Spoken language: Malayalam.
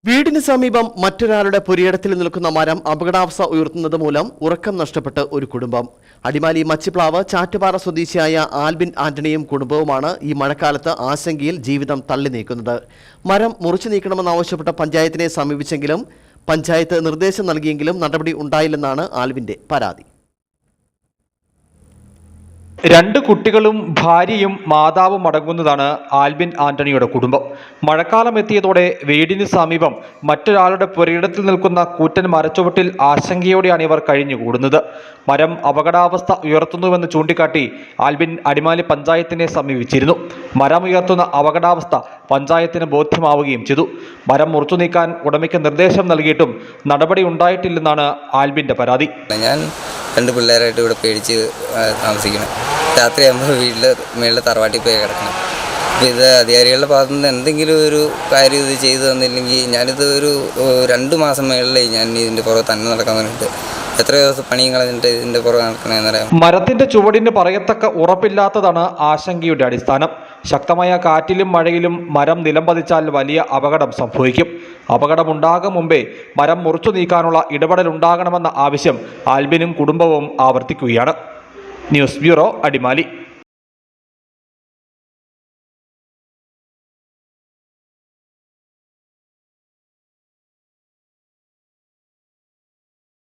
വീടിന് സമീപം മറ്റൊരാളുടെ പുരയിടത്തിൽ നിൽക്കുന്ന മരം അപകടാവസ്ഥ ഉയർത്തുന്നത് മൂലം ഉറക്കം നഷ്ടപ്പെട്ട് ഒരു കുടുംബം. അടിമാലി മച്ചിപ്ലാവ് ചാറ്റുപാറ സ്വദേശിയായ ആൽബിൻ ആന്റണിയും കുടുംബവുമാണ് ഈ മഴക്കാലത്ത് ആശങ്കയിൽ ജീവിതം തള്ളി നീക്കുന്നത്. മരം മുറിച്ചു നീക്കണമെന്നാവശ്യപ്പെട്ട പഞ്ചായത്തിനെ സമീപിച്ചെങ്കിലും പഞ്ചായത്ത് നിർദ്ദേശം നൽകിയെങ്കിലും നടപടി ഉണ്ടായില്ലെന്നാണ് ആൽബിന്റെ പരാതി. രണ്ട് കുട്ടികളും ഭാര്യയും മാതാവും അടങ്ങുന്നതാണ് ആൽബിൻ ആന്റണിയുടെ കുടുംബം. മഴക്കാലം എത്തിയതോടെ വീടിന് സമീപം മറ്റൊരാളുടെ പുരയിടത്തിൽ നിൽക്കുന്ന കൂറ്റൻ മരച്ചുവട്ടിൽ ആശങ്കയോടെയാണ് ഇവർ കഴിഞ്ഞുകൂടുന്നത്. മരം അപകടാവസ്ഥ ഉയർത്തുന്നുവെന്ന് ചൂണ്ടിക്കാട്ടി ആൽബിൻ അടിമാലി പഞ്ചായത്തിനെ സമീപിച്ചിരുന്നു. മരം ഉയർത്തുന്ന അപകടാവസ്ഥ പഞ്ചായത്തിന് ബോധ്യമാവുകയും ചെയ്തു. മരം മുറിച്ചു നീക്കാൻ ഉടമയ്ക്ക് നിർദ്ദേശം നൽകിയിട്ടും നടപടി ഉണ്ടായിട്ടില്ലെന്നാണ് ആൽബിന്റെ പരാതി. ഞാൻ രണ്ട് പിള്ളേരായിട്ട് ഇവിടെ പേടിച്ച് താമസിക്കണം. രാത്രിയാകുമ്പോൾ വീട്ടിൽ മേളിൽ തറവാട്ടിൽ പോയി കിടക്കണം. അപ്പോൾ ഇത് അധികാരികളുടെ ഭാഗത്തു നിന്ന് എന്തെങ്കിലും ഒരു കാര്യം ഇത് ചെയ്തു തന്നില്ലെങ്കിൽ ഞാനിത് ഒരു 2 മാസം മേളിലായി ഞാൻ ഇതിൻ്റെ പുറകെ തന്നെ നടക്കാൻ വേണ്ടിയിട്ട്. എത്ര ദിവസം പണിയും കളഞ്ഞിട്ട് ഇതിൻ്റെ പുറകെ നടക്കണമെന്നറിയാം. മരത്തിൻ്റെ ചുവടിന് പറയത്തക്ക ഉറപ്പില്ലാത്തതാണ് ആശങ്കയുടെ അടിസ്ഥാനം. ശക്തമായ കാറ്റിലും മഴയിലും മരം നിലംപതിച്ചാൽ വലിയ അപകടം സംഭവിക്കും. അപകടമുണ്ടാകും മുമ്പേ മരം മുറിച്ചു നീക്കാനുള്ള ഇടപെടലുണ്ടാകണമെന്ന ആവശ്യം ആൽബിനും കുടുംബവും ആവർത്തിക്കുകയാണ്. News bureau, Adimali.